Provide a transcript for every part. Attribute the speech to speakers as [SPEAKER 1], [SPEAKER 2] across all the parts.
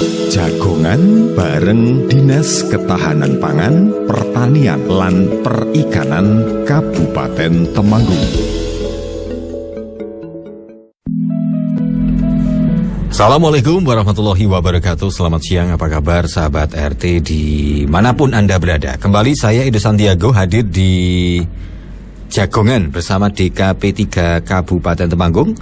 [SPEAKER 1] Jagongan bareng Dinas Ketahanan Pangan, Pertanian lan Perikanan Kabupaten Temanggung.
[SPEAKER 2] Assalamualaikum warahmatullahi wabarakatuh. Selamat siang, apa kabar sahabat RT dimanapun Anda berada. Kembali saya Edo Santiago hadir di Jagongan bersama DKP 3 Kabupaten Temanggung,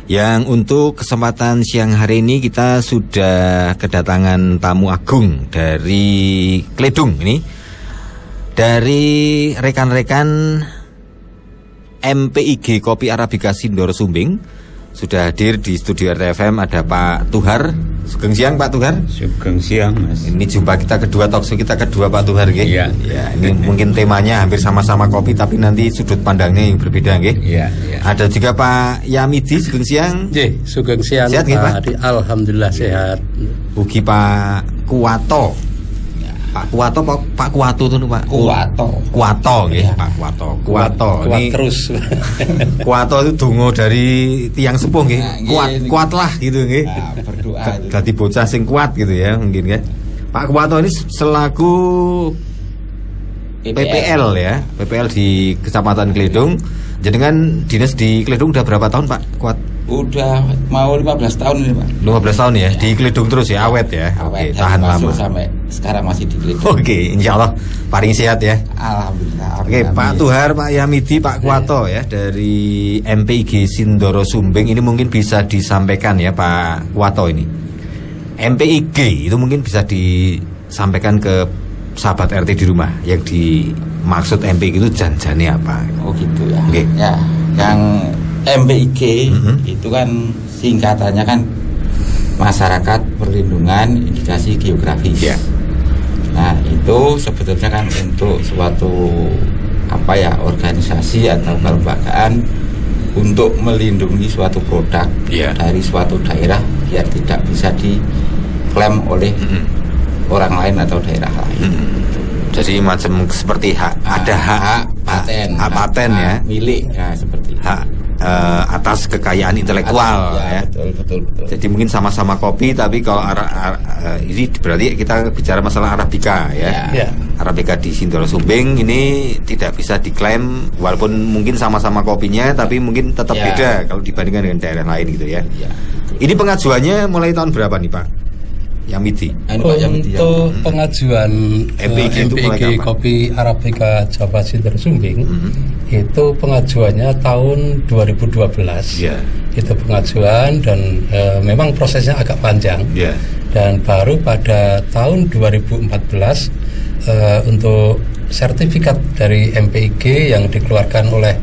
[SPEAKER 2] yang untuk kesempatan siang hari ini kita sudah kedatangan tamu agung dari Kledung ini, dari rekan-rekan MPIG Kopi Arabica Sindoro Sumbing. Sudah hadir di studio RTFM ada Pak Tuhar. Sugeng siang Pak Tuhar.
[SPEAKER 3] Sugeng siang Mas.
[SPEAKER 2] Ini jumpa kita kedua, talkshow kita kedua Pak Tuhar nggih.
[SPEAKER 3] Iya.
[SPEAKER 2] Ya, ini mungkin temanya hampir sama-sama kopi tapi nanti sudut pandangnya yang berbeda nggih.
[SPEAKER 3] Iya.
[SPEAKER 2] Ada juga Pak Yamidi. Sugeng siang.
[SPEAKER 4] Nggih, sugeng siang.
[SPEAKER 2] Sehat nggih Pak?
[SPEAKER 4] Alhamdulillah sehat.
[SPEAKER 2] Ugi Pak Kuwato. Pak Kuwato, Pak Kuwato itu Pak. Kuwato nggih,
[SPEAKER 4] Ya.
[SPEAKER 2] Pak Kuwato. Kuwato
[SPEAKER 4] Kuat
[SPEAKER 2] ini
[SPEAKER 4] terus.
[SPEAKER 2] Kuwato itu donga dari tiang sepuh nggih. Kuatlah gitu nggih.
[SPEAKER 3] Berdoa.
[SPEAKER 2] Dadi bocah sing kuat gitu ya mungkin ya. Pak Kuwato ini selaku PPL ya, PPL di Kecamatan Kledung. Jenengan dinas di Kledung udah berapa tahun Pak Kuat?
[SPEAKER 3] Udah mau 15 tahun ini Pak.
[SPEAKER 2] 15 tahun ya, di Kledung terus ya, awet ya. Oke, tahan lama.
[SPEAKER 3] Sampai sekarang masih di Kledung.
[SPEAKER 2] Oke, insya Allah paling sehat ya.
[SPEAKER 3] Alhamdulillah.
[SPEAKER 2] Oke, Pak Tuhar, Pak Yamidi, Pak Kuwato ya dari MPIG Sindoro Sumbing ini mungkin bisa disampaikan ya Pak Kuwato ini. MPIG itu mungkin bisa disampaikan ke sahabat RT di rumah yang dimaksud MPIG itu janjane apa?
[SPEAKER 3] Oh gitu ya.
[SPEAKER 2] Oke.
[SPEAKER 3] Ya, yang MPIG itu kan singkatannya kan Masyarakat Perlindungan Indikasi Geografis.
[SPEAKER 2] Ya.
[SPEAKER 3] Nah, itu sebetulnya kan untuk suatu organisasi atau kelembagaan untuk melindungi suatu produk dari suatu daerah biar tidak bisa diklaim oleh orang lain atau daerah lain.
[SPEAKER 2] Jadi macam seperti ada hak paten ya,
[SPEAKER 3] milik ya, seperti
[SPEAKER 2] hak atas kekayaan intelektual ya.
[SPEAKER 3] Betul.
[SPEAKER 2] Jadi mungkin sama-sama kopi, tapi kalau ini berarti kita bicara masalah Arabica ya.
[SPEAKER 4] Ya.
[SPEAKER 2] Arabica di Sindoro Sumbing ini tidak bisa diklaim walaupun mungkin sama-sama kopinya, tapi mungkin tetap beda kalau dibandingkan dengan daerah lain gitu ya. Ini pengajuannya mulai tahun berapa nih Pak Yamidi?
[SPEAKER 4] Untuk pengajuan MPIG Kopi Arabica Jawa Sindoro Sumbing itu pengajuannya tahun 2012. Itu pengajuan dan memang prosesnya agak panjang. Dan baru pada tahun 2014 untuk sertifikat dari MPIG yang dikeluarkan oleh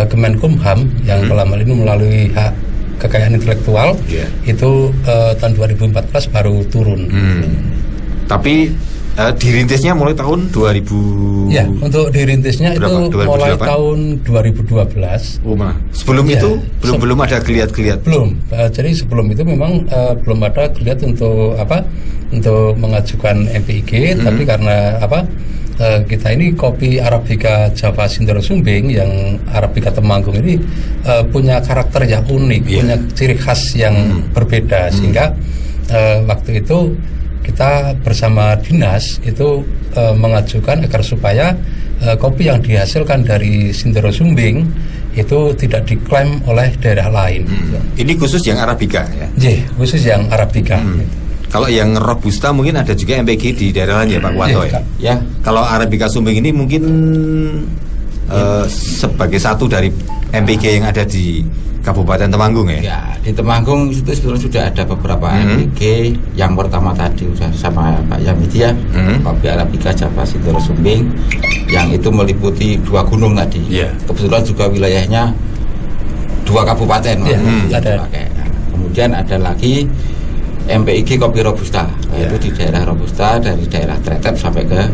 [SPEAKER 4] Kemenkumham yang dalam hal ini melalui hak kekayaan intelektual itu tahun 2014 baru turun.
[SPEAKER 2] Tapi dirintisnya mulai tahun 2000.
[SPEAKER 4] Ya, untuk dirintisnya
[SPEAKER 2] berapa?
[SPEAKER 4] itu
[SPEAKER 2] 2008?
[SPEAKER 4] mulai tahun 2012.
[SPEAKER 2] Sebelum itu belum ada geliat-geliat.
[SPEAKER 4] Belum. Jadi sebelum itu memang belum ada geliat untuk untuk mengajukan MPIG, tapi karena kita ini kopi Arabica Jawa Sindoro Sumbing yang Arabica Temanggung ini punya karakter yang unik, punya ciri khas yang berbeda, sehingga waktu itu kita bersama dinas itu mengajukan agar supaya kopi yang dihasilkan dari Sindoro Sumbing itu tidak diklaim oleh daerah lain.
[SPEAKER 2] Ini khusus yang Arabica ya?
[SPEAKER 4] Khusus yang Arabica.
[SPEAKER 2] Kalau yang Robusta mungkin ada juga MPG di daerah lain ya Pak Kuwato ya? Kalau Arabica Sumbing ini mungkin sebagai satu dari MPG yang ada di Kabupaten Temanggung ya?
[SPEAKER 3] Ya, di Temanggung itu sebetulnya sudah ada beberapa MPG. Yang pertama tadi sudah sama Pak Yamidi ya, Kopi Arabica Jawa Sindoro Sumbing, yang itu meliputi 2 gunung tadi. Kebetulan juga wilayahnya 2 kabupaten. Kemudian ada lagi MPIG Kopi Robusta, yaitu di daerah Robusta dari daerah Tretep sampai ke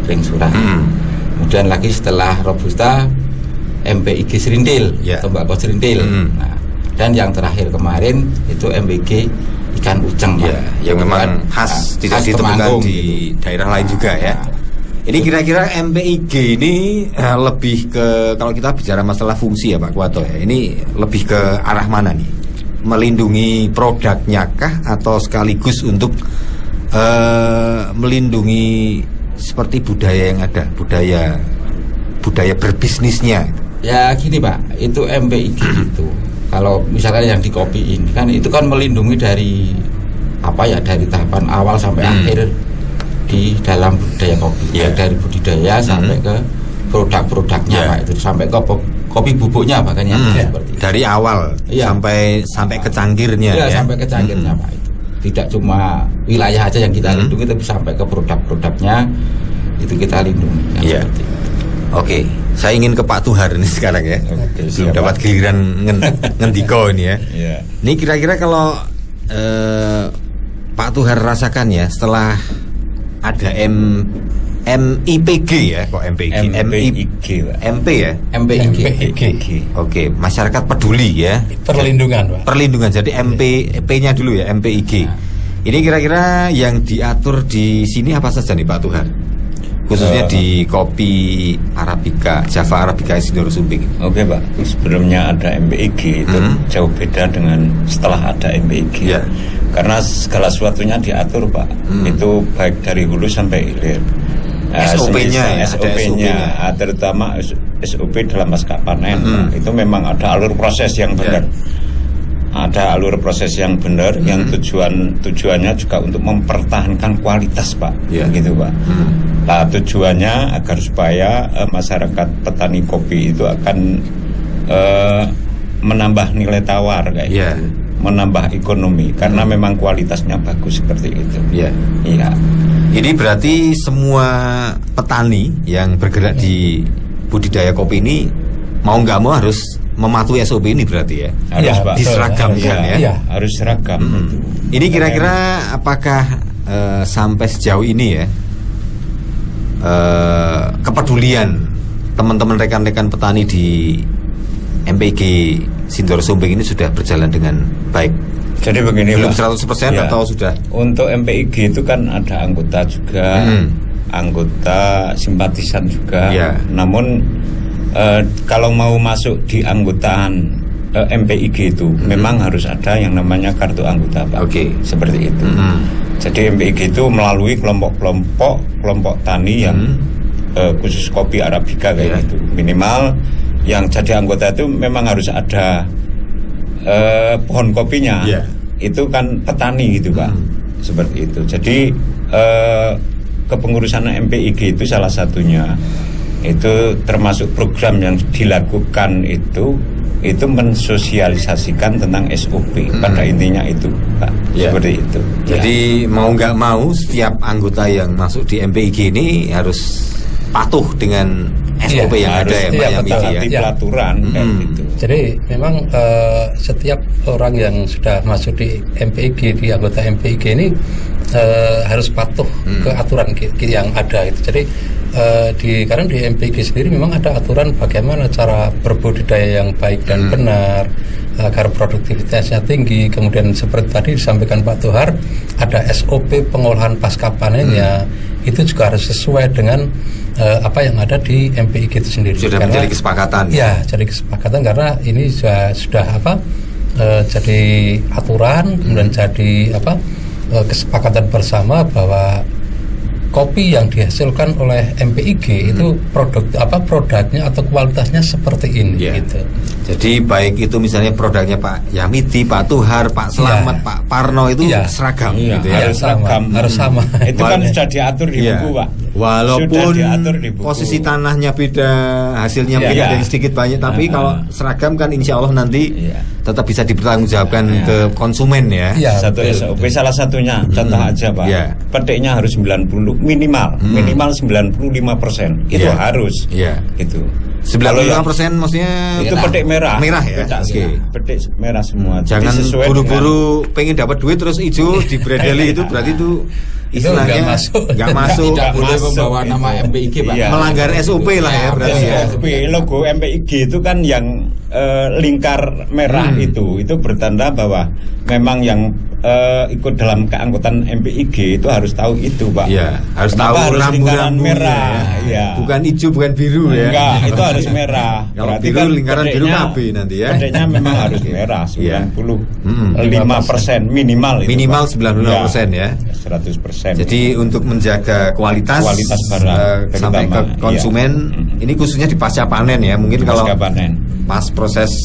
[SPEAKER 3] Ring Surah. Kemudian lagi setelah Robusta MPIG Serindil, tembakau Serindil. Nah, dan yang terakhir kemarin itu MPIG ikan uceng,
[SPEAKER 2] yang memang khas tidak ditemukan di daerah lain juga ya. Ini kira-kira MPIG ini lebih ke, kalau kita bicara masalah fungsi ya Pak Kuwato ya, ini lebih ke arah mana nih? Melindungi produknya kah atau sekaligus untuk melindungi seperti budaya yang ada, budaya berbisnisnya?
[SPEAKER 3] Ya gini Pak, itu MPIG itu kalau misalkan yang dikopiin kan itu kan melindungi dari dari tahapan awal sampai akhir di dalam budaya kopi, dari budidaya sampai ke produk-produknya Pak, itu sampai ke kopi bubuknya bahkan seperti itu. Dari awal sampai ke cangkirnya sampai ke cangkirnya Pak, itu tidak cuma wilayah aja yang kita lindungi, tapi sampai ke produk-produknya itu kita lindungi seperti itu.
[SPEAKER 2] Oke, saya ingin ke Pak Tuhar ini sekarang ya. Belum dapat giliran ngendiko ini ya. Ini kira-kira kalau Pak Tuhar rasakan ya setelah ada MIPG ya, kok MPG? MP ya? MPG. Oke, masyarakat peduli ya.
[SPEAKER 4] Perlindungan, Pak.
[SPEAKER 2] Perlindungan. Jadi MP-nya dulu ya, MPIG. Ini kira-kira yang diatur di sini apa saja nih Pak Tuhar? Khususnya di kopi Arabica, Java Arabica Isidoro Sumbing.
[SPEAKER 5] Oke Pak, sebelumnya ada MPIG itu jauh beda dengan setelah ada MPIG. Karena segala sesuatunya diatur Pak, itu baik dari hulu sampai hilir.
[SPEAKER 2] SOP-nya,
[SPEAKER 5] terutama SOP dalam pasca panen, itu memang ada alur proses yang benar. Ada alur proses yang benar, yang tujuannya juga untuk mempertahankan kualitas Pak, gitu Pak. Nah, tujuannya agar supaya masyarakat petani kopi itu akan menambah nilai tawar kayak gitu, menambah ekonomi karena memang kualitasnya bagus seperti itu.
[SPEAKER 2] Ini berarti semua petani yang bergerak di budidaya kopi ini mau nggak mau harus mematuhi SOP ini berarti ya?
[SPEAKER 5] Harus Pak.
[SPEAKER 2] Diseragamkan ya?
[SPEAKER 5] Harus seragam.
[SPEAKER 2] Ini kira-kira apakah sampai sejauh ini ya kepedulian teman-teman rekan-rekan petani di MPIG Sindoro Sumbing ini sudah berjalan dengan baik?
[SPEAKER 5] Jadi begini
[SPEAKER 2] belum
[SPEAKER 5] Pak,
[SPEAKER 2] 100% atau sudah?
[SPEAKER 5] Untuk MPIG itu kan ada anggota juga, anggota simpatisan juga. Namun kalau mau masuk di anggotaan MPIG itu memang harus ada yang namanya kartu anggota Pak. Seperti itu. Jadi MPIG itu melalui kelompok tani yang khusus kopi Arabica kayak gitu. Minimal yang jadi anggota itu memang harus ada pohon kopinya. Itu kan petani gitu Pak. Seperti itu. Jadi kepengurusan MPIG itu salah satunya. Itu termasuk program yang dilakukan itu mensosialisasikan tentang SOP. Pada intinya itu Pak, seperti itu.
[SPEAKER 2] Jadi mau nggak mau setiap anggota yang masuk di MPIG ini harus patuh dengan SOP yang ada ya Pak
[SPEAKER 5] Yamiti ya. Pelaturan kayak gitu.
[SPEAKER 4] Jadi memang setiap orang yang sudah masuk di MPIG, di anggota MPIG ini harus patuh ke aturan yang ada itu. Jadi karena di MPIG sendiri memang ada aturan bagaimana cara berbudidaya yang baik dan benar agar produktivitasnya tinggi. Kemudian seperti tadi disampaikan Pak Tuhar, ada SOP pengolahan pasca panennya. Itu juga harus sesuai dengan apa yang ada di MPIG itu sendiri.
[SPEAKER 2] Sudah menjadi kesepakatan.
[SPEAKER 4] Ya, jadi kesepakatan karena ini sudah jadi aturan, kemudian jadi kesepakatan bersama bahwa kopi yang dihasilkan oleh MPIG itu produknya atau kualitasnya seperti ini gitu.
[SPEAKER 2] Jadi baik itu misalnya produknya Pak Yamiti, Pak Tuhar, Pak Selamat, Pak Parno itu seragam gitu ya.
[SPEAKER 4] Harus sama.
[SPEAKER 5] Itu kan sudah diatur di buku Pak.
[SPEAKER 2] Walaupun posisi tanahnya beda, hasilnya mungkin ada yang sedikit banyak, tapi kalau seragam kan insya Allah nanti tetap bisa dipertanggungjawabkan ke konsumen ya.
[SPEAKER 5] Satu SOP salah satunya contoh aja Pak. Petiknya harus 90 minimal 95%. Itu harus. Itu.
[SPEAKER 2] 95% maksudnya
[SPEAKER 5] itu petik merah.
[SPEAKER 2] Merah ya.
[SPEAKER 5] Petik merah semua.
[SPEAKER 2] Jangan buru-buru pengen dapat duit terus hijau di bredeli itu berarti itu istilahnya nggak masuk.
[SPEAKER 3] Tidak boleh membawa nama MPIG Pak.
[SPEAKER 2] Melanggar SOP lah ya berarti ya.
[SPEAKER 5] SOP logo MPIG itu kan yang lingkar merah itu bertanda bahwa memang yang ikut dalam keanggotaan MPIG itu harus tahu itu, Pak.
[SPEAKER 2] Ya, harus
[SPEAKER 5] kenapa
[SPEAKER 2] tahu
[SPEAKER 5] harus lingkaran merah
[SPEAKER 2] ya. Bukan hijau, bukan biru ya.
[SPEAKER 5] Enggak, itu harus merah.
[SPEAKER 2] Kalau
[SPEAKER 5] berarti
[SPEAKER 2] biru
[SPEAKER 5] kan
[SPEAKER 2] biru KB nanti ya.
[SPEAKER 5] Bedanya memang harus merah 95% minimal itu,
[SPEAKER 2] minimal 95% ya.
[SPEAKER 5] 100%.
[SPEAKER 2] Jadi untuk menjaga kualitas
[SPEAKER 5] barang
[SPEAKER 2] sampai ke konsumen ini khususnya di pasca panen ya. Mungkin kalau pas proses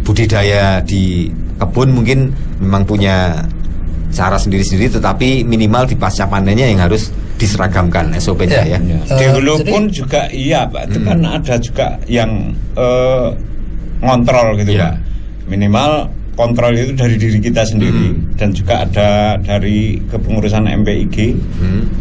[SPEAKER 2] budidaya di kebun mungkin memang punya cara sendiri-sendiri, tetapi minimal di pasca panennya yang harus diseragamkan SOP-nya ya.
[SPEAKER 5] Di hulu pun juga iya, Pak. Itu kan ada juga yang ngontrol gitu, Pak. Minimal kontrol itu dari diri kita sendiri dan juga ada dari kepengurusan MPIG,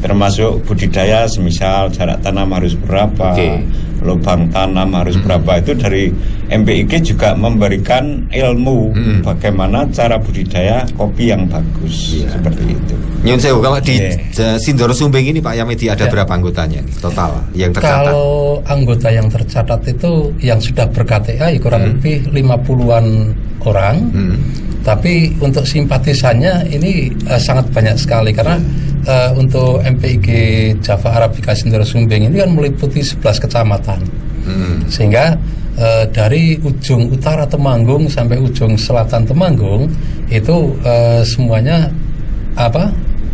[SPEAKER 5] termasuk budidaya, semisal jarak tanam harus berapa, lubang tanam harus berapa, itu dari MPIG juga memberikan ilmu bagaimana cara budidaya kopi yang bagus, seperti itu.
[SPEAKER 2] Nyun sewu, kalau di Sindoro Sumbing ini Pak Yamedi ada berapa anggotanya total yang tercatat?
[SPEAKER 4] Kalau anggota yang tercatat itu yang sudah ber-KTA kurang lebih 50-an orang. Tapi untuk simpatisannya ini sangat banyak sekali karena untuk MPIG Java Arabica Sindoro Sumbing ini kan meliputi 11 kecamatan. Sehingga dari ujung utara Temanggung sampai ujung selatan Temanggung itu semuanya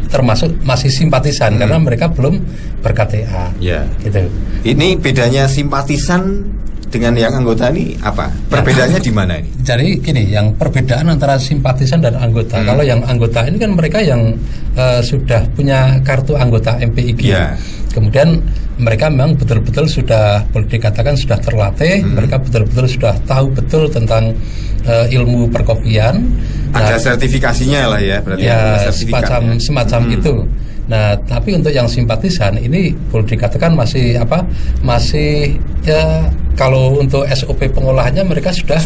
[SPEAKER 4] termasuk masih simpatisan karena mereka belum ber-KTA. Gitu.
[SPEAKER 2] Ini bedanya simpatisan dengan yang anggota ini apa? Perbedaannya di mana ini?
[SPEAKER 4] Jadi gini, yang perbedaan antara simpatisan dan anggota. Kalau yang anggota ini kan mereka yang sudah punya kartu anggota MPIG. Kemudian mereka memang betul-betul sudah boleh dikatakan sudah terlatih, mereka betul-betul sudah tahu betul tentang ilmu perkopian.
[SPEAKER 2] Ada sertifikasinya lah ya, berarti
[SPEAKER 4] ya semacam itu. Nah, tapi untuk yang simpatisan ini boleh dikatakan masih ya kalau untuk SOP pengolahannya mereka sudah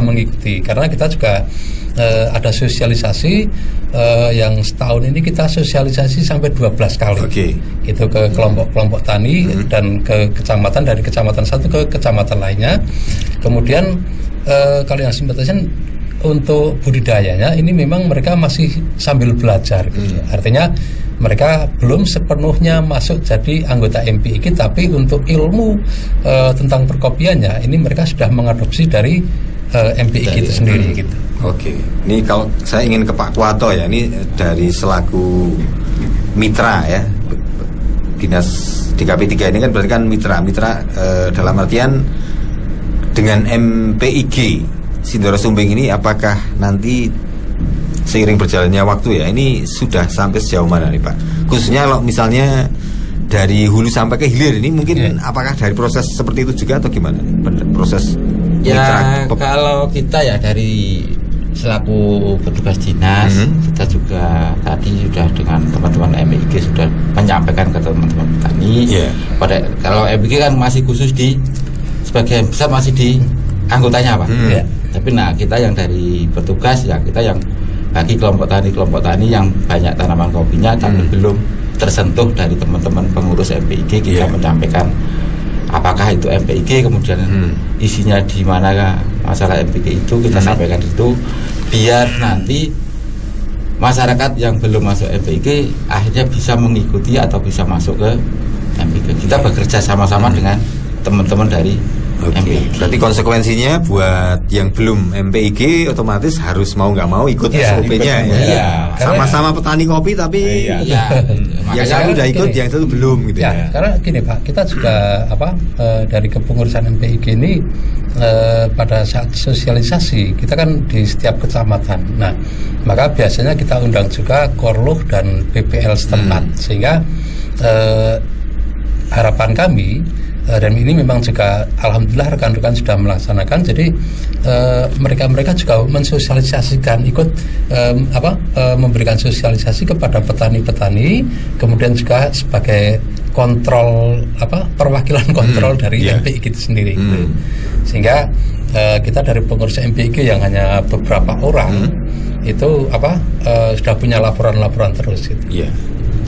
[SPEAKER 4] mengikuti karena kita juga ada sosialisasi yang setahun ini kita sosialisasi sampai 12 kali. Itu ke kelompok-kelompok tani dan ke kecamatan, dari kecamatan satu ke kecamatan lainnya. Kemudian kalau yang simpatisan untuk budidayanya ini memang mereka masih sambil belajar gitu. Artinya mereka belum sepenuhnya masuk jadi anggota MPIG, tapi untuk ilmu tentang perkopiannya ini mereka sudah mengadopsi dari MPIG itu sendiri gitu.
[SPEAKER 2] Ini kalau saya ingin ke Pak Kuwato ya, ini dari selaku mitra ya, Dinas DKP 3 ini kan berarti kan mitra dalam artian dengan MPIG Sindoro Sumbing ini, apakah nanti seiring berjalannya waktu ya ini sudah sampai sejauh mana nih Pak? Khususnya kalau misalnya dari hulu sampai ke hilir ini mungkin apakah dari proses seperti itu juga atau gimana nih proses
[SPEAKER 3] mitra? Kalau kita ya dari selaku petugas dinas kita juga tadi sudah dengan teman-teman MPIG sudah menyampaikan ke teman-teman petani. Pada kalau MPIG kan masih khusus di sebagian besar masih di anggotanya Pak. Tapi kita yang dari petugas ya kita yang bagi kelompok tani yang banyak tanaman kopinya tapi belum tersentuh dari teman-teman pengurus MPIG kita menyampaikan apakah itu MPIG, kemudian isinya di mana masalah MPIG itu kita sampaikan itu biar nanti masyarakat yang belum masuk MPIG akhirnya bisa mengikuti atau bisa masuk ke MPIG. Kita bekerja sama-sama dengan teman-teman dari MPIG.
[SPEAKER 2] Berarti konsekuensinya buat yang belum MPIG otomatis harus mau nggak mau ikut SOP-nya sama-sama petani kopi tapi yang satu udah ikut, yang satu belum gitu ya.
[SPEAKER 4] Karena gini Pak, kita juga dari kepengurusan MPIG ini pada saat sosialisasi kita kan di setiap kecamatan. Nah, maka biasanya kita undang juga Korluh dan BPL setempat sehingga harapan kami dan ini memang juga alhamdulillah rekan-rekan sudah melaksanakan. Jadi mereka juga mensosialisasikan memberikan sosialisasi kepada petani-petani, kemudian juga sebagai kontrol perwakilan kontrol dari MPIG itu sendiri. Sehingga kita dari pengurus MPIG yang hanya beberapa orang itu sudah punya laporan-laporan terus gitu.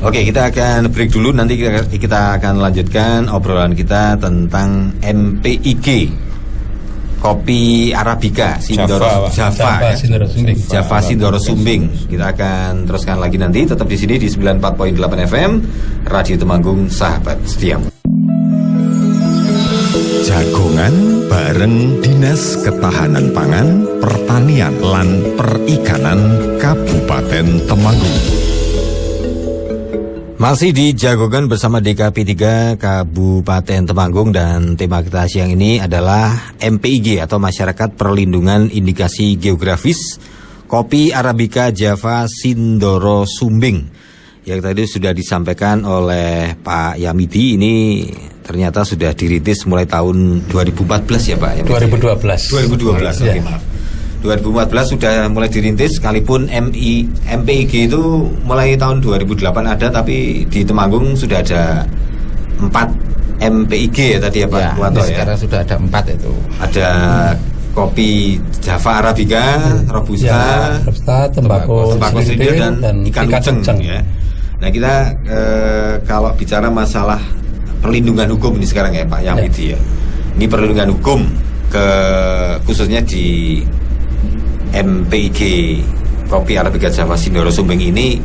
[SPEAKER 2] Oke, kita akan break dulu. Nanti kita akan lanjutkan obrolan kita tentang MPIG kopi Arabica Java Sindoro Sumbing. Kita akan teruskan lagi nanti, tetap di sini di 94.8 FM Radio Temanggung, sahabat setiamu.
[SPEAKER 1] Jagongan bareng Dinas Ketahanan Pangan, Pertanian lan Perikanan Kabupaten Temanggung.
[SPEAKER 2] Masih di Jagongan bersama DKP 3 Kabupaten Temanggung, dan tema kita siang ini adalah MPIG atau Masyarakat Perlindungan Indikasi Geografis Kopi Arabica Java Sindoro Sumbing, yang tadi sudah disampaikan oleh Pak Yamidi. Ini ternyata sudah dirintis mulai tahun 2014 ya Pak Yamidi? 2012. Oke, maaf. 2014 sudah mulai dirintis, sekalipun MPIG itu mulai tahun 2008 ada, tapi di Temanggung sudah ada 4 MPIG ya tadi ya Pak Wanto ya.
[SPEAKER 3] Sekarang sudah ada 4 itu.
[SPEAKER 2] Ada kopi Java Arabica, Robusta, tembakau serindir dan ikan luceng ya. Nah kita kalau bicara masalah perlindungan hukum ini sekarang ya Pak Yamidi ya. Ini perlindungan hukum khususnya di MPIG Kopi Arabica Java Sindoro Sumbing ini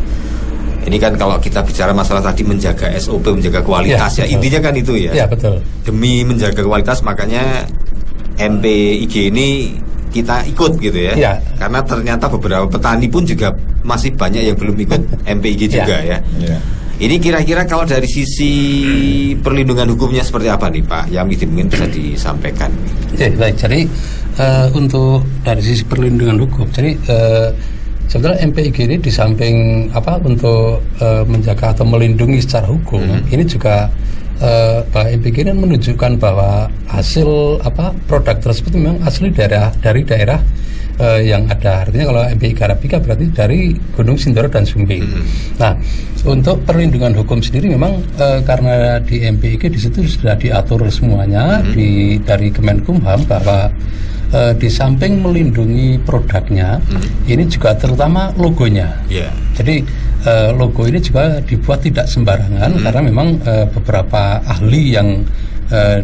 [SPEAKER 2] kan kalau kita bicara masalah tadi menjaga SOP, menjaga kualitas ya intinya kan itu ya.
[SPEAKER 4] Ya betul.
[SPEAKER 2] Demi menjaga kualitas makanya MPIG ini kita ikut gitu ya. Karena ternyata beberapa petani pun juga masih banyak yang belum ikut MPIG juga ya. Ini kira-kira kalau dari sisi perlindungan hukumnya seperti apa nih Pak? Yang mungkin bisa disampaikan.
[SPEAKER 4] Baik, jadi untuk dari sisi perlindungan hukum, jadi sebenarnya MPIG ini di samping untuk menjaga atau melindungi secara hukum, ini juga MPIG ini menunjukkan bahwa hasil produk tersebut memang asli dari daerah yang ada. Artinya kalau MPIG Arabica berarti dari Gunung Sindoro dan Sumbing. Nah, untuk perlindungan hukum sendiri memang karena di MPIG di situ sudah diatur semuanya dari Kemenkumham bahwa di samping melindungi produknya, ini juga terutama logonya. Jadi logo ini juga dibuat tidak sembarangan karena memang beberapa ahli yang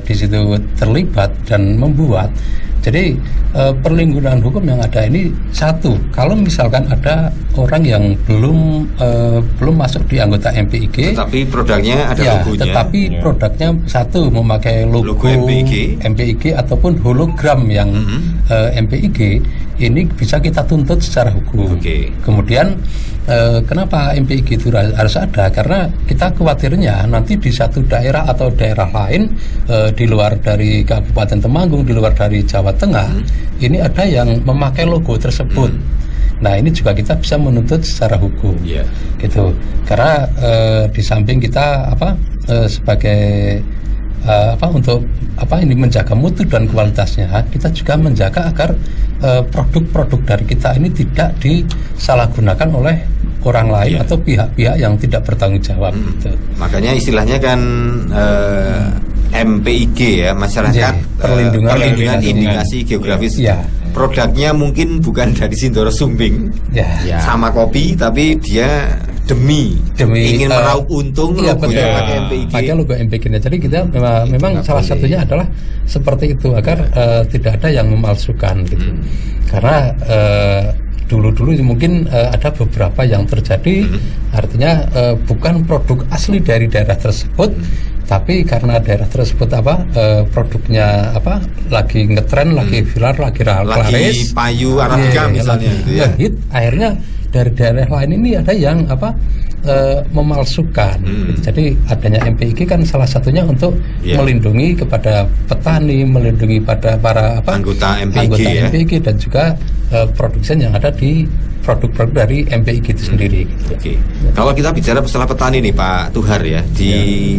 [SPEAKER 4] di situ terlibat dan membuat. Jadi perlindungan hukum yang ada ini satu, kalau misalkan ada orang yang belum masuk di anggota MPIG,
[SPEAKER 2] tetapi produknya ada logonya,
[SPEAKER 4] tetapi produknya satu memakai logo MPIG ataupun hologram yang MPIG, ini bisa kita tuntut secara hukum. Kemudian kenapa MPIG itu harus ada? Karena kita khawatirnya nanti di satu daerah atau daerah lain di luar dari Kabupaten Temanggung, di luar dari Jawa Tengah, ini ada yang memakai logo tersebut. Nah, ini juga kita bisa menuntut secara hukum, gitu. Karena di samping kita sebagai untuk ini menjaga mutu dan kualitasnya, kita juga menjaga agar produk-produk dari kita ini tidak disalahgunakan oleh orang lain atau pihak-pihak yang tidak bertanggung jawab. Gitu.
[SPEAKER 2] Makanya istilahnya kan MPIG ya, Masyarakat Perlindungan Indikasi Geografis. Produknya mungkin bukan dari Sindoro Sumbing sama kopi, tapi dia demi ingin meraup untung logonya pakai MPIG.
[SPEAKER 4] Pakai logo MPIG-nya. Jadi kita memang salah satunya adalah seperti itu agar tidak ada yang memalsukan gitu. Karena dulu mungkin ada beberapa yang terjadi, artinya bukan produk asli dari daerah tersebut, tapi karena daerah tersebut produknya lagi ngetren, lagi viral, lagi laris,
[SPEAKER 2] payu Arabica misalnya gitu ya.
[SPEAKER 4] Hit, akhirnya dari daerah lain ini ada yang memalsukan. Jadi adanya MPIG kan salah satunya untuk melindungi kepada petani, melindungi pada para
[SPEAKER 2] anggota MPIG
[SPEAKER 4] dan juga produsen yang ada di produk-produk dari MPIG itu sendiri.
[SPEAKER 2] Gitu. Kalau kita bicara masalah petani nih Pak Tuhar ya, di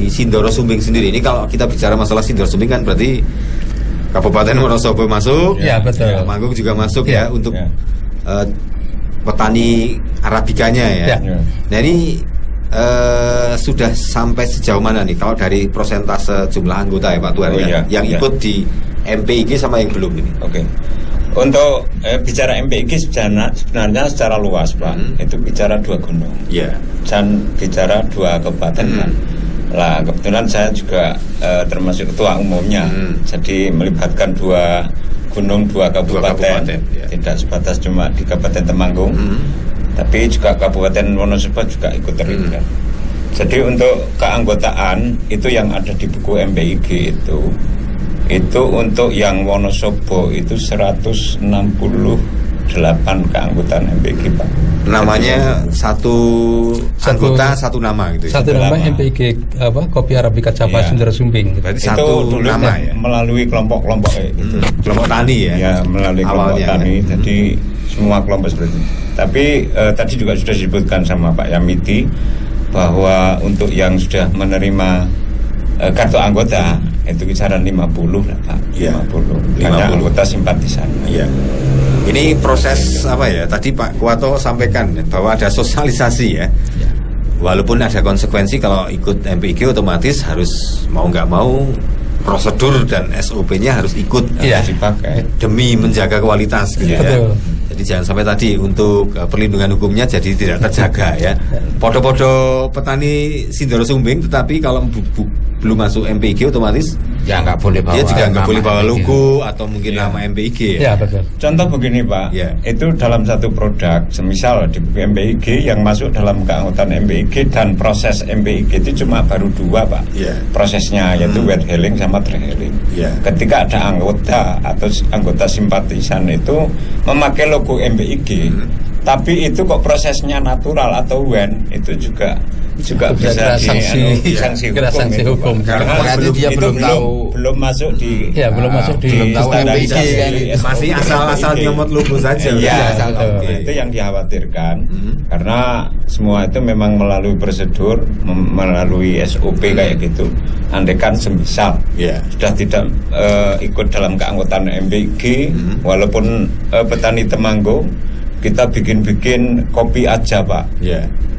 [SPEAKER 2] Sindoro Sumbing sendiri ini, kalau kita bicara masalah Sindoro Sumbing kan berarti Kabupaten Wonosobo masuk,
[SPEAKER 4] betul.
[SPEAKER 2] Temanggung juga masuk untuk petani Arabicanya ya. Nah ini sudah sampai sejauh mana nih kalau dari persentase jumlah anggota ya Pak Tuan yang ikut di MPIG sama yang belum ini?
[SPEAKER 5] Untuk bicara MPIG sebenarnya secara luas Pak, itu bicara 2 gunung dan bicara 2 kabupaten kan. Lah kebetulan saya juga termasuk ketua umumnya, jadi melibatkan 2 gunung 2 kabupaten, ya. Tidak sebatas cuma di Kabupaten Temanggung, tapi juga Kabupaten Wonosobo juga ikut terlibat. Jadi untuk keanggotaan itu yang ada di buku MPIG itu untuk yang Wonosobo itu 168 keanggotaan MPIG, Pak.
[SPEAKER 2] Namanya satu anggota satu nama gitu.
[SPEAKER 4] Satu nama MPIG Kopi Arabica Java Sindoro Sumbing.
[SPEAKER 2] Berarti satu nama ya.
[SPEAKER 5] Melalui kelompok-kelompok gitu.
[SPEAKER 2] Kelompok tani ya.
[SPEAKER 5] Ya, melalui kelompok tani. Ya. Jadi semua kelompok seperti itu. Tapi tadi juga sudah disebutkan sama Pak Yamiti bahwa untuk yang sudah menerima kartu anggota itu kisaran 50 lah, Pak.
[SPEAKER 2] Ya.
[SPEAKER 5] 50. Hanya anggota simpatisan.
[SPEAKER 2] Iya. Ini proses apa ya? Tadi Pak Kuwato sampaikan bahwa ada sosialisasi ya. Walaupun ada konsekuensi kalau ikut MPIG otomatis harus mau nggak mau prosedur dan SOP-nya harus ikut dipakai demi menjaga kualitas gitu ya.
[SPEAKER 4] Betul.
[SPEAKER 2] Jadi jangan sampai tadi untuk perlindungan hukumnya jadi tidak terjaga ya. Podo-podo petani Sindoro Sumbing tetapi kalau belum masuk MPIG otomatis
[SPEAKER 3] ya nggak boleh bawa.
[SPEAKER 2] Dia juga nggak boleh bawa logo atau mungkin nama MPIG
[SPEAKER 5] ya. Betul. Contoh begini Pak, itu dalam satu produk, semisal di MPIG yang masuk dalam keanggotaan MPIG dan proses MPIG itu cuma baru 2 Pak. Prosesnya yaitu wet helling sama dry helling. Ketika ada anggota atau anggota simpatisan itu memakai logo MPIG, tapi itu kok prosesnya natural atau WEN itu juga bisa sanksi hukum
[SPEAKER 3] karena dia
[SPEAKER 5] belum masuk di
[SPEAKER 2] MPIG, masih asal nyomot logo saja.
[SPEAKER 5] Itu yang dikhawatirkan karena semua itu memang melalui prosedur, melalui SOP kayak gitu. Andaikan semisal sudah tidak ikut dalam keanggotaan MPIG, walaupun petani Temanggung kita bikin kopi aja Pak,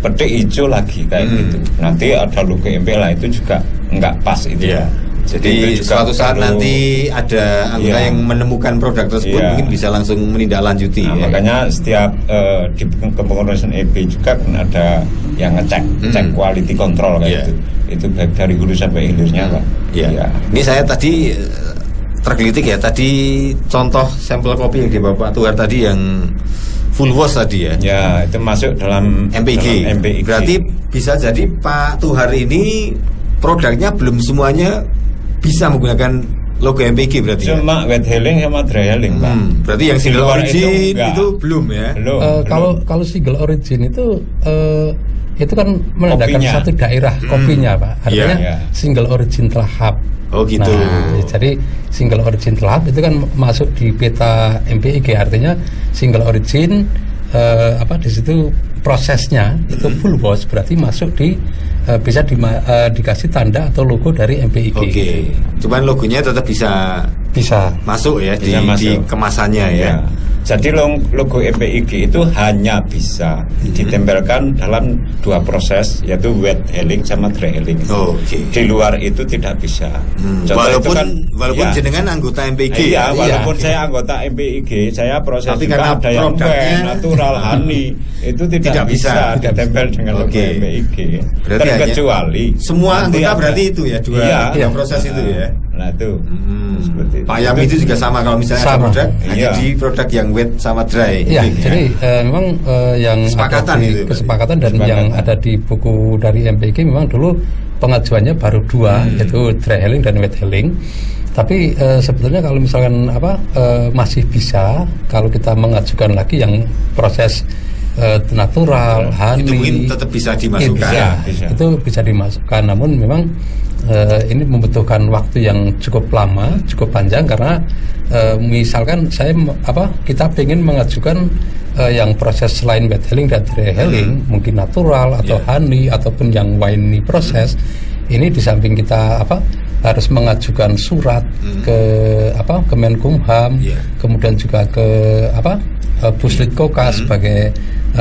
[SPEAKER 5] petik hijau lagi kayak gitu. Nanti ada logo MPIG lah, itu juga nggak pas itu.
[SPEAKER 2] Jadi suatu saat nanti ada anggota yang menemukan produk tersebut mungkin bisa langsung menindaklanjuti.
[SPEAKER 5] Makanya setiap di kepengurusan EP juga kan ada yang ngecek quality control kayak gitu. Itu baik dari hulu sampai hilirnya Pak.
[SPEAKER 2] Ini saya tadi tergelitik ya, tadi contoh sampel kopi yang di Bapak Tuhar tadi yang full wash tadi ya.
[SPEAKER 5] Ya, itu masuk dalam
[SPEAKER 2] MPIG. Berarti bisa jadi Pak Tuhar ini produknya belum semuanya bisa menggunakan logo MPIG berarti.
[SPEAKER 5] Cuma wet helling sama dry helling, Pak.
[SPEAKER 2] Berarti yang single origin itu belum ya.
[SPEAKER 4] Kalau single origin itu kan menandakan satu daerah kopinya, Pak. Artinya single origin telahap.
[SPEAKER 2] Oh gitu.
[SPEAKER 4] Nah, jadi single origin telahap itu kan masuk di peta MPIG, artinya single origin di situ prosesnya itu full wash, berarti masuk di bisa dikasih tanda atau logo dari MPIG.
[SPEAKER 2] Oke. Cuman logonya tetap bisa masuk ya di kemasannya ya.
[SPEAKER 5] Jadi logo MPIG itu hanya bisa ditempelkan dalam 2 proses, yaitu wet helling sama dry helling. Di luar itu tidak bisa.
[SPEAKER 2] Walaupun jenengan anggota MPIG.
[SPEAKER 5] Walaupun saya anggota MPIG, saya proses tapi juga ada yang natural honey itu tidak bisa ditempel dengan logo MPIG. Terkecuali
[SPEAKER 2] semua anggota berarti itu ya dua proses itu ya.
[SPEAKER 5] Nah itu seperti itu.
[SPEAKER 2] Pak Yam itu juga sama kalau misalnya ada produk hanya di produk yang wet sama dry.
[SPEAKER 4] Jadi memang yang kesepakatan dan yang ada di buku dari MPIG memang dulu pengajuannya baru 2 yaitu dry helling dan wet helling. Tapi sebetulnya kalau misalkan masih bisa kalau kita mengajukan lagi yang proses natural, honey
[SPEAKER 2] itu mungkin tetap bisa dimasukkan.
[SPEAKER 4] Itu bisa dimasukkan, namun memang ini membutuhkan waktu yang cukup lama, cukup panjang karena misalkan kita ingin mengajukan yang proses selain wet helling dan dry helling, mungkin natural atau honey ataupun yang winey proses. Ini di samping kita harus mengajukan surat ke Kemenkumham, kemudian juga ke Puslitkoka sebagai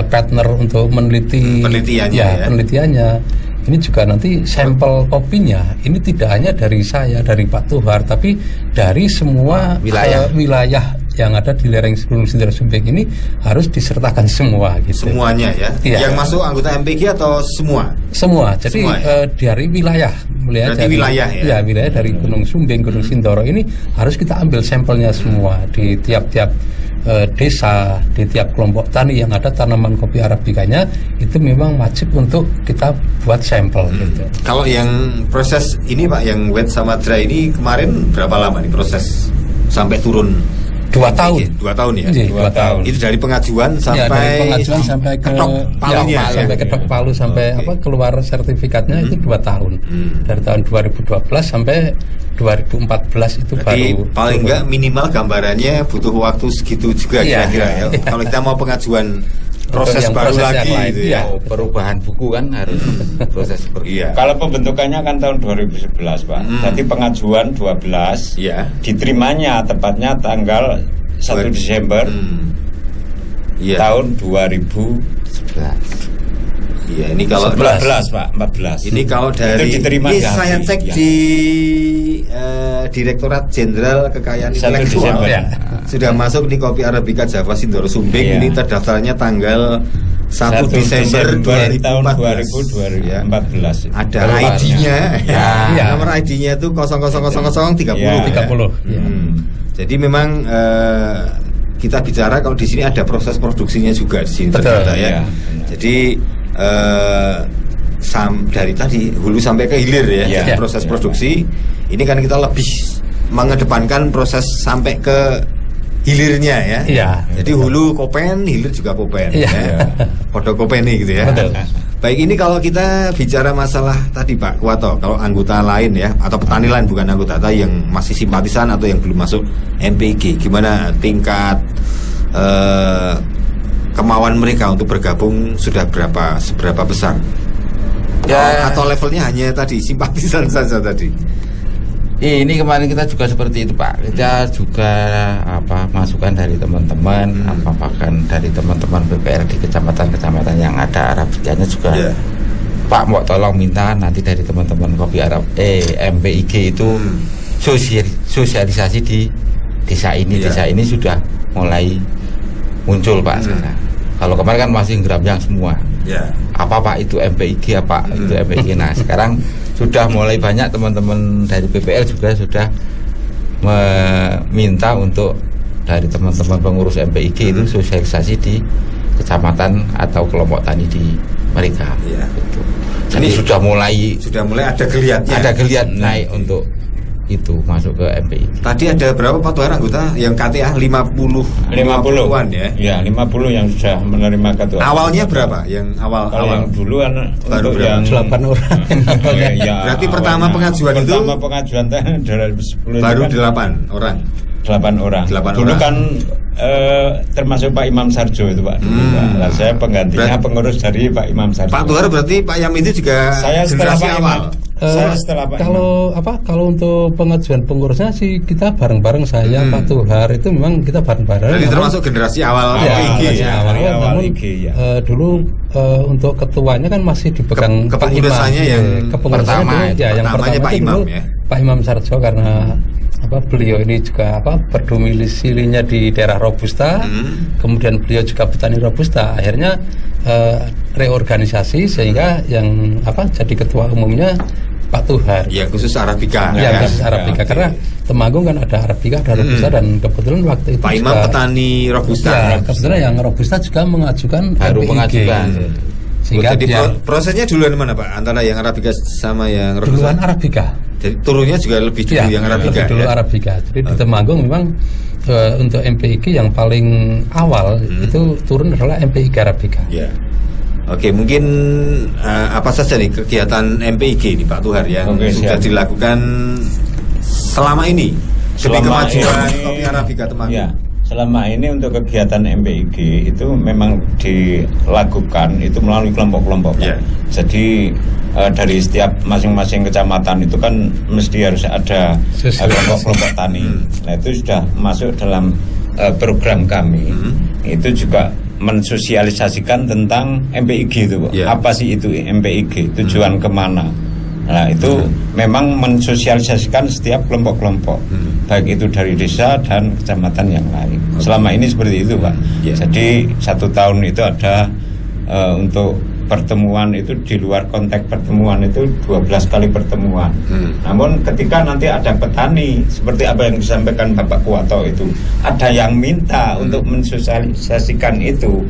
[SPEAKER 4] partner untuk penelitiannya. Ini juga nanti sampel kopinya ini tidak hanya dari saya, dari Pak Tuhar, tapi dari semua wilayah yang ada di lereng Gunung Sindoro Sumbing ini harus disertakan semua gitu.
[SPEAKER 2] Semuanya ya? Yang masuk anggota MPIG atau semua?
[SPEAKER 4] Semua. Jadi dari wilayah melihat
[SPEAKER 2] dari wilayah
[SPEAKER 4] wilayah dari Gunung Sumbing, Gunung Sindoro ini harus kita ambil sampelnya semua di tiap-tiap desa, di tiap kelompok tani yang ada tanaman kopi arabikanya, itu memang wajib untuk kita buat sampel gitu.
[SPEAKER 2] Kalau yang proses ini Pak, yang wet sama dry ini kemarin berapa lama nih proses sampai turun?
[SPEAKER 4] 2 tahun.
[SPEAKER 2] 2 tahun ya?
[SPEAKER 4] 2 tahun.
[SPEAKER 2] Itu dari pengajuan sampai
[SPEAKER 4] dari pengajuan sampai ke
[SPEAKER 2] ketok palunya,
[SPEAKER 4] sampai ketok palu sampai keluar sertifikatnya itu 2 tahun. Dari tahun 2012 sampai 2014 itu
[SPEAKER 2] berarti
[SPEAKER 4] baru
[SPEAKER 2] paling enggak minimal gambarannya butuh waktu segitu juga kira-kira ya. Kalau kita mau pengajuan proses baru lagi gitu ya.
[SPEAKER 3] Perubahan buku kan harus proses
[SPEAKER 5] Kalau pembentukannya kan tahun 2011 Pak. Jadi pengajuan 12 diterimanya tepatnya tanggal 1 Desember tahun 2011.
[SPEAKER 2] Iya, ini kalau
[SPEAKER 5] 14 Pak, 14.
[SPEAKER 2] Ini kalau dari
[SPEAKER 5] itu diterima
[SPEAKER 2] ini saya cek di Direktorat Jenderal Kekayaan Intelektual sudah masuk di kopi Arabica Java Sindoro Sumbing. Ini terdaftarnya tanggal 1 Desember 2014. Ada ID-nya. Nomor ID-nya itu 000030. Jadi memang kita bicara kalau di sini ada proses produksinya juga di sini ternyata ya. Jadi dari tadi hulu sampai ke hilir ya, proses produksi ini kan kita lebih mengedepankan proses sampai ke hilirnya ya. Jadi hulu kopen, hilir juga kopen ya. Podo kopeni gitu ya. Baik, ini kalau kita bicara masalah tadi Pak Kuwato, kalau anggota lain ya atau petani lain bukan anggota tadi yang masih simpatisan atau yang belum masuk MPIG, gimana tingkat kemauan mereka untuk bergabung sudah seberapa besar? Atau levelnya hanya tadi simpatisan saja tadi?
[SPEAKER 3] Ini kemarin kita juga seperti itu Pak. Kita juga masukan dari teman-teman, bahkan dari teman-teman BPL di kecamatan-kecamatan yang ada Arabikanya juga. Pak mau tolong minta nanti dari teman-teman kopi MPIG itu sosialisasi di desa ini. Desa ini sudah mulai muncul Pak sekarang. Kalau kemarin kan masih geramjang semua. Apa Pak itu MPIG, apa itu MPIG. Nah sekarang sudah mulai banyak teman-teman dari BPL juga sudah meminta untuk dari teman-teman pengurus MPIG itu sosialisasi di kecamatan atau kelompok tani di mereka. Gitu. Jadi sudah mulai
[SPEAKER 2] ada geliatnya.
[SPEAKER 3] Ada geliat naik untuk itu masuk ke MPIG.
[SPEAKER 2] Tadi ada berapa Pak Tuhan anggota yang KTA 50-an ya?
[SPEAKER 5] Ya, 50 yang sudah menerima KTA.
[SPEAKER 2] Awalnya berapa? Yang awal
[SPEAKER 5] yang dulu kan
[SPEAKER 2] baru
[SPEAKER 5] yang
[SPEAKER 4] 8 orang.
[SPEAKER 2] Berarti pertama pengajuan itu baru 8 orang.
[SPEAKER 5] 8 orang. Dulu kan termasuk Pak Imam Sarjo itu Pak. Nah, saya penggantinya pengurus dari Pak Imam Sarjo.
[SPEAKER 2] Pak Tuhar berarti Pak Yam itu juga
[SPEAKER 5] saya setelah Pak awal. Saya setelah Pak
[SPEAKER 4] kalau untuk pengajuan pengurusnya sih kita bareng-bareng saya Pak Tuhar itu memang kita bareng-bareng.
[SPEAKER 2] Jadi termasuk generasi awal IG
[SPEAKER 4] awal IG ya. Dulu untuk ketuanya kan masih dipegang Pak Imam.
[SPEAKER 2] Yang pertama
[SPEAKER 4] yang pertama
[SPEAKER 2] Pak Imam ya.
[SPEAKER 4] Pak Imam Sarjo karena beliau ini juga berdomisilinya di daerah Robusta, kemudian beliau juga petani Robusta, akhirnya reorganisasi sehingga yang jadi ketua umumnya Pak Tuhar.
[SPEAKER 2] Ya khusus Arabica.
[SPEAKER 4] Ya khusus Arabica karena Temanggung kan ada Arabica, ada Robusta dan kebetulan waktu itu
[SPEAKER 2] Pak Imam petani Robusta.
[SPEAKER 4] Ya, kebetulan yang Robusta juga mengajukan MPIG.
[SPEAKER 2] Sehingga jadi prosesnya duluan mana Pak? Antara yang Arabica sama yang Robusta?
[SPEAKER 4] Duluan Arabica.
[SPEAKER 2] Jadi turunnya juga lebih dulu yang Arabica.
[SPEAKER 4] Dulu Arabica. Jadi di Temanggung memang untuk MPIG yang paling awal itu turun adalah MPIG Arabica.
[SPEAKER 2] Ya. Oke, mungkin apa saja nih kegiatan MPIG di Pak Tuhar yang sudah dilakukan selama ini demi kemajuan kopi Arabica Temanggung?
[SPEAKER 5] Ya, selama ini untuk kegiatan MPIG itu memang dilakukan itu melalui kelompok-kelompok. Jadi dari setiap masing-masing kecamatan itu kan mesti harus ada kelompok-kelompok tani. Nah itu sudah masuk dalam program kami. Itu juga mensosialisasikan tentang MPIG itu, apa sih itu MPIG, tujuan kemana. Nah itu memang mensosialisasikan setiap kelompok-kelompok, baik itu dari desa dan kecamatan yang lain. Selama ini seperti itu Pak. Jadi 1 tahun itu ada untuk pertemuan itu di luar konteks pertemuan itu 12 kali pertemuan. Namun ketika nanti ada petani seperti apa yang disampaikan Bapak Kuwato itu, ada yang minta untuk mensosialisasikan itu,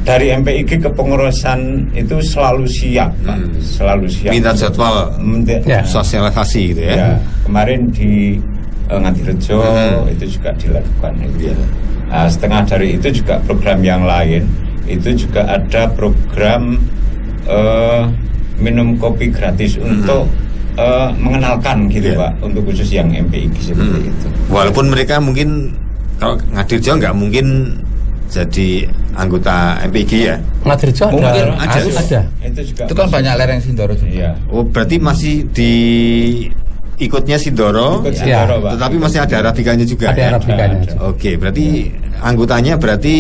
[SPEAKER 5] dari MPIG kepengurusan itu selalu siap, Pak. Selalu siap.
[SPEAKER 2] Minta jadwal sosialisasi gitu ya.
[SPEAKER 5] Ya, kemarin di Ngadirejo itu juga dilakukan itu. Nah, setengah dari itu juga program yang lain. Itu juga ada program minum kopi gratis untuk mengenalkan gitu Pak, untuk khusus yang MPIG seperti itu.
[SPEAKER 2] Walaupun mereka mungkin kalau Ngadirejo nggak mungkin jadi anggota MPIG ya.
[SPEAKER 4] Ngadirejo ada.
[SPEAKER 3] Itu kan banyak lereng Sindoro juga.
[SPEAKER 5] Iya.
[SPEAKER 2] Oh, berarti masih di ikutnya Sindoro, tetapi masih ada Arabikanya juga.
[SPEAKER 4] Ada Arabikanya.
[SPEAKER 2] Oke, berarti anggotanya berarti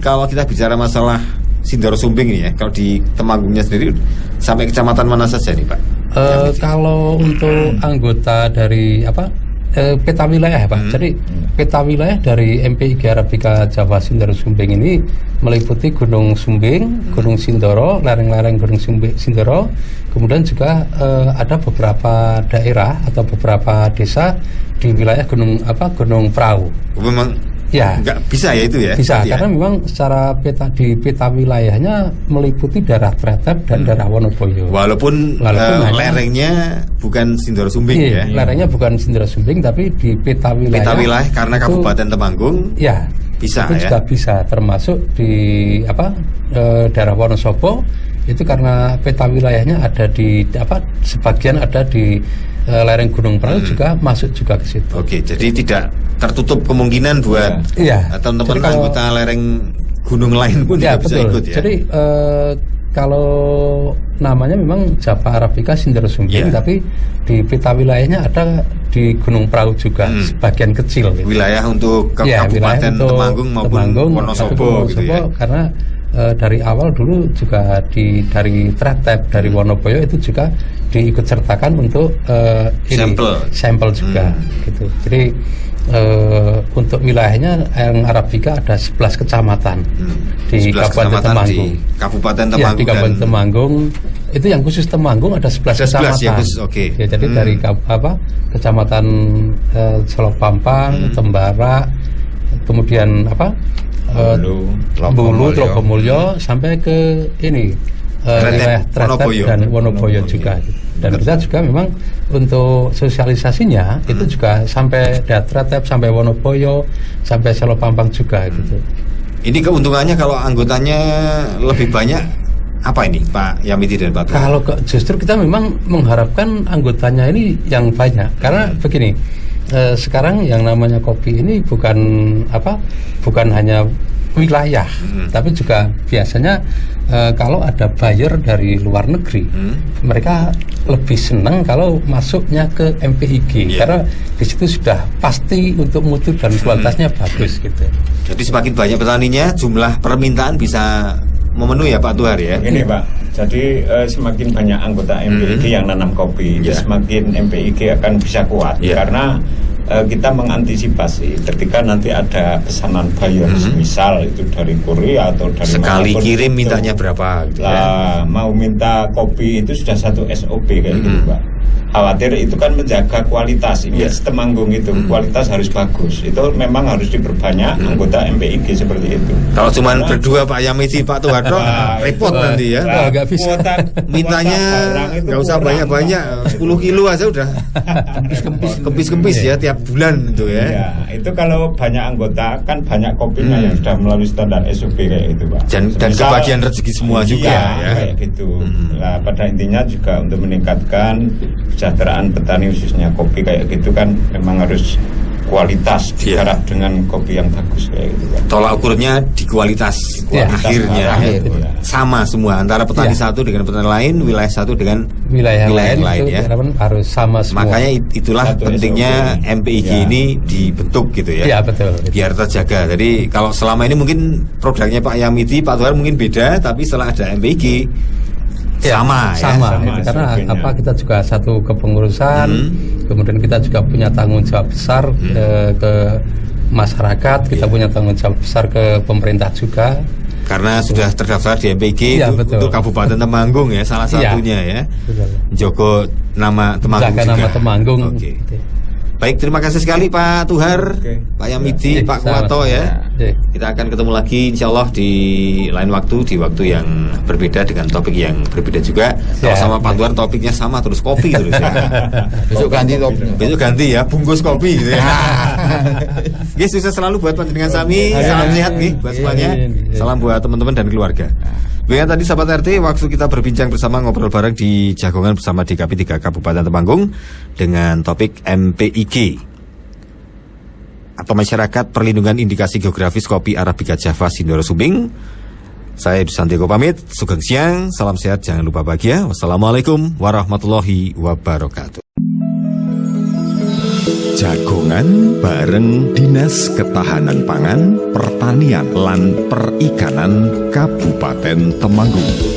[SPEAKER 2] kalau kita bicara masalah Sindoro Sumbing ini ya, kalau di Temanggungnya sendiri sampai kecamatan mana saja nih Pak?
[SPEAKER 4] Kalau untuk anggota dari peta wilayah ya Pak. Jadi peta wilayah dari MPIG Arabika Jawa Sindoro Sumbing ini meliputi Gunung Sumbing, Gunung Sindoro, lereng-lereng Gunung Sindoro. Kemudian juga ada beberapa daerah atau beberapa desa di wilayah Gunung Prau.
[SPEAKER 2] Memang ya nggak bisa ya itu ya?
[SPEAKER 4] Bisa karena memang secara peta wilayahnya meliputi daerah Tretep dan daerah Wonoboyo.
[SPEAKER 2] Walaupun lerengnya bukan Sindoro Sumbing ya?
[SPEAKER 4] Lerengnya bukan Sindoro Sumbing, tapi di peta wilayah
[SPEAKER 2] karena Kabupaten Temanggung.
[SPEAKER 4] Ya.
[SPEAKER 2] Bisa
[SPEAKER 4] itu juga bisa termasuk di daerah Wonosobo itu karena peta wilayahnya ada di sebagian ada di lereng Gunung Prau juga masuk juga ke situ.
[SPEAKER 2] Oke, jadi tidak tertutup kemungkinan buat teman-teman anggota lereng gunung lain pun juga bisa ikut ya.
[SPEAKER 4] Jadi kalau namanya memang Java Arabika Sindoro Sumbing, tapi di peta wilayahnya ada di Gunung Prau juga sebagian kecil. Gitu.
[SPEAKER 2] Wilayah untuk Kabupaten Temanggung maupun Wonosobo gitu ya. Karena
[SPEAKER 4] dari awal dulu juga dari Tretep, dari Wonoboyo itu juga diikut sertakan untuk sampel juga gitu. Jadi untuk wilayahnya yang Arabika ada 11 kecamatan di Kabupaten Temanggung.
[SPEAKER 2] Kabupaten Temanggung
[SPEAKER 4] di Kabupaten Temanggung itu yang khusus Temanggung ada 11 kecamatan. Ya, jadi dari kecamatan Solopampang, Tembara, kemudian Bulu, Trogomulyo sampai ke ini wilayah Tretep dan Wonoboyo juga. Dan kita juga memang untuk sosialisasinya itu juga sampai Tretep, sampai Wonoboyo, sampai Solopampang juga gitu.
[SPEAKER 2] Ini keuntungannya kalau anggotanya lebih banyak apa ini Pak Yamiti dan Pak?
[SPEAKER 4] Kalau justru kita memang mengharapkan anggotanya ini yang banyak karena begini. Sekarang yang namanya kopi ini bukan hanya wilayah, tapi juga biasanya kalau ada buyer dari luar negeri, mereka lebih senang kalau masuknya ke MPIG karena di situ sudah pasti untuk mutu dan kualitasnya bagus gitu.
[SPEAKER 2] Jadi semakin banyak petaninya, jumlah permintaan bisa memenuhi ya Pak Tuhar ya.
[SPEAKER 5] Ini Pak, jadi semakin banyak anggota MPIG yang nanam kopi, itu semakin MPIG akan bisa kuat karena kita mengantisipasi ketika nanti ada pesanan buyer, misal itu dari Korea atau dari
[SPEAKER 2] sekali kirim mintanya berapa gitu
[SPEAKER 5] ya. Mau minta kopi itu sudah satu SOP kayak gitu Pak. Khawatir itu kan menjaga kualitas Temanggung itu kualitas harus bagus, itu memang harus diperbanyak anggota MPIG seperti itu.
[SPEAKER 2] Kalau cuma berdua Pak Yamiti Pak Tuharto repot nanti ya.
[SPEAKER 4] Nggak bisa.
[SPEAKER 2] Mintanya nggak usah banyak-banyak, 10 kilo aja udah kempis-kempis ya tiap bulan itu ya.
[SPEAKER 5] Itu kalau banyak anggota kan banyak kopinya yang sudah melalui standar SOP kayak gitu Pak.
[SPEAKER 2] Dan kebagian rezeki semua juga ya.
[SPEAKER 5] Kayak gitu. Nah pada intinya juga untuk meningkatkan kesejahteraan petani khususnya kopi kayak gitu kan memang harus kualitas digarap dengan kopi yang bagus kayak gitu kan.
[SPEAKER 2] Tolak ukurnya di kualitas akhirnya sama semua antara petani satu dengan petani lain, wilayah satu dengan wilayah lain ya.
[SPEAKER 4] Harus sama semua.
[SPEAKER 2] Makanya itulah satu pentingnya MPIG ini dibentuk gitu ya.
[SPEAKER 4] Iya betul.
[SPEAKER 2] Biar terjaga. Jadi kalau selama ini mungkin produknya Pak Yamiti, Pak Tuhar mungkin beda, tapi setelah ada MPIG sama.
[SPEAKER 4] Karena kita juga satu kepengurusan, kemudian kita juga punya tanggung jawab besar ke masyarakat, kita punya tanggung jawab besar ke pemerintah juga.
[SPEAKER 2] karena sudah terdaftar di MPIG untuk Kabupaten Temanggung ya, salah satunya ya.
[SPEAKER 4] Betul.
[SPEAKER 2] Joko nama Temanggung
[SPEAKER 4] juga.
[SPEAKER 2] Nama
[SPEAKER 4] Temanggung.
[SPEAKER 2] Oke. Baik, terima kasih sekali Pak Tuhar, Pak Yamidi, Pak Kuwato ya. Kita akan ketemu lagi insya Allah di lain waktu, di waktu yang berbeda dengan topik yang berbeda juga. Kalau sama Pak Tuhar topiknya sama terus, kopi terus ya.
[SPEAKER 3] Besok ganti topiknya.
[SPEAKER 2] Besok ganti ya, bungkus kopi gitu ya. Oke, sukses selalu buat panjenengan sami, salam sehat nih buat semuanya. Salam buat teman-teman dan keluarga. Baik, tadi sahabat RT, waktu kita berbincang bersama ngobrol bareng di Jagongan bersama DKP 3 Kabupaten Temanggung dengan topik MPIG atau Masyarakat Perlindungan Indikasi Geografis Kopi Arabica Java Sindoro Sumbing. Saya Santiago pamit, sugeng siang, salam sehat, jangan lupa bahagia. Wassalamualaikum warahmatullahi wabarakatuh.
[SPEAKER 1] Jagongan bareng Dinas Ketahanan Pangan, Pertanian lan Perikanan Kabupaten Temanggung.